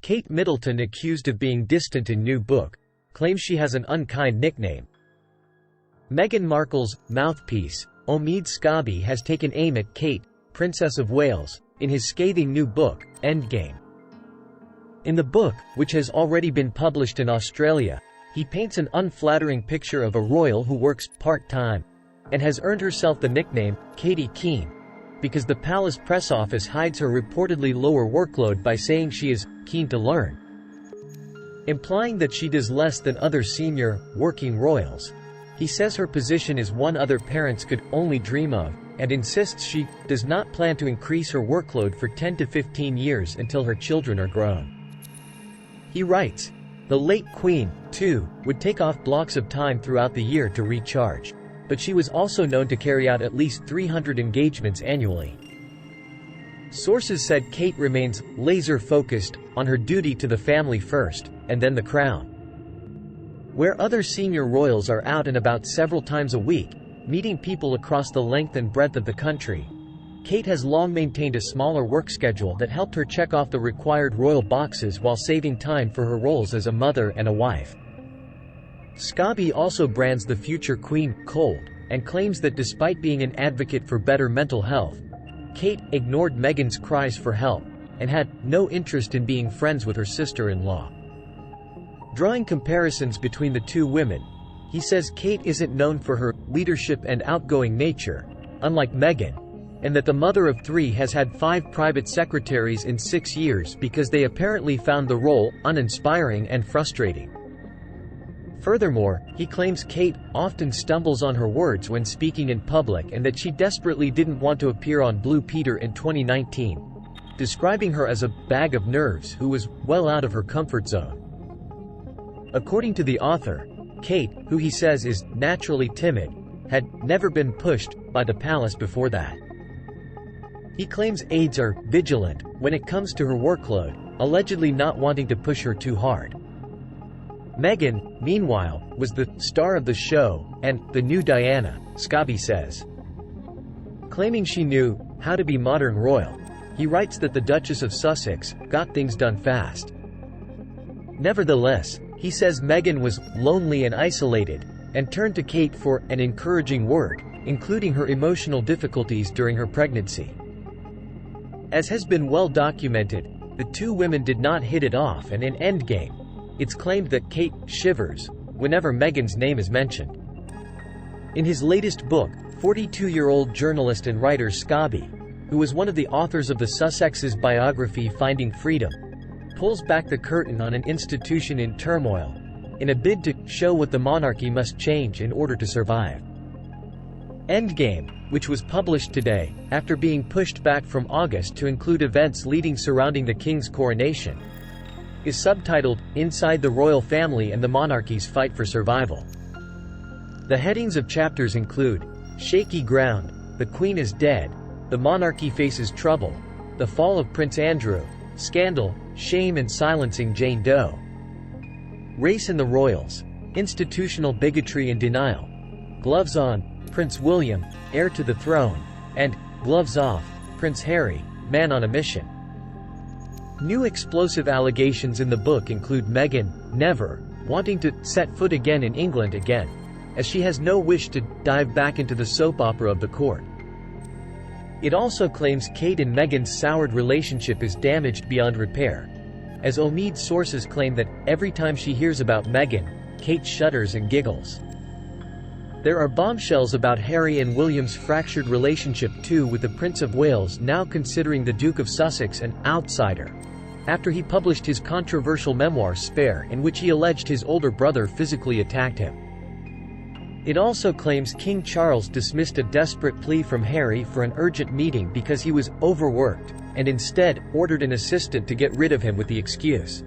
Kate Middleton, accused of being distant in new book, claims she has an unkind nickname. Meghan Markle's mouthpiece, Omid Scobie, has taken aim at Kate, Princess of Wales, in his scathing new book, Endgame. In the book, which has already been published in Australia, he paints an unflattering picture of a royal who works part-time and has earned herself the nickname, Katie Keen, because the palace press office hides her reportedly lower workload by saying she is keen to learn, implying that she does less than other senior, working royals. He says her position is one other parents could only dream of, and insists she does not plan to increase her workload for 10 to 15 years until her children are grown. He writes, "The late Queen, too, would take off blocks of time throughout the year to recharge, but she was also known to carry out at least 300 engagements annually." Sources said Kate remains laser-focused on her duty to the family first, and then the crown. Where other senior royals are out and about several times a week, meeting people across the length and breadth of the country, Kate has long maintained a smaller work schedule that helped her check off the required royal boxes while saving time for her roles as a mother and a wife. Scobie also brands the future queen cold, and claims that despite being an advocate for better mental health, Kate ignored Meghan's cries for help, and had no interest in being friends with her sister-in-law. Drawing comparisons between the two women, he says Kate isn't known for her leadership and outgoing nature, unlike Meghan, and that the mother of three has had 5 private secretaries in 6 years because they apparently found the role uninspiring and frustrating. Furthermore, he claims Kate often stumbles on her words when speaking in public and that she desperately didn't want to appear on Blue Peter in 2019, describing her as a bag of nerves who was well out of her comfort zone. According to the author, Kate, who he says is naturally timid, had never been pushed by the palace before that. He claims aides are vigilant when it comes to her workload, allegedly not wanting to push her too hard. Meghan, meanwhile, was the star of the show, and the new Diana, Scobie says. Claiming she knew how to be modern royal, he writes that the Duchess of Sussex got things done fast. Nevertheless, he says Meghan was lonely and isolated, and turned to Kate for an encouraging word, including her emotional difficulties during her pregnancy. As has been well documented, the two women did not hit it off, and in Endgame, it's claimed that Kate shivers whenever Meghan's name is mentioned. In his latest book, 42-year-old journalist and writer Scobie, who was one of the authors of the Sussexes' biography Finding Freedom, pulls back the curtain on an institution in turmoil, in a bid to show what the monarchy must change in order to survive. Endgame, which was published today, after being pushed back from August to include events surrounding the king's coronation, is subtitled, Inside the Royal Family and the Monarchy's Fight for Survival. The headings of chapters include, Shaky Ground, The Queen is Dead, The Monarchy Faces Trouble, The Fall of Prince Andrew, Scandal, Shame and Silencing Jane Doe, Race and the Royals, Institutional Bigotry and Denial, Gloves On, Prince William, Heir to the Throne, and Gloves Off, Prince Harry, Man on a Mission. New explosive allegations in the book include Meghan never wanting to set foot again in England again, as she has no wish to dive back into the soap opera of the court. It also claims Kate and Meghan's soured relationship is damaged beyond repair, as Omid sources claim that every time she hears about Meghan, Kate shudders and giggles. There are bombshells about Harry and William's fractured relationship too, with the Prince of Wales now considering the Duke of Sussex an outsider, after he published his controversial memoir Spare, in which he alleged his older brother physically attacked him. It also claims King Charles dismissed a desperate plea from Harry for an urgent meeting because he was overworked, and instead ordered an assistant to get rid of him with the excuse,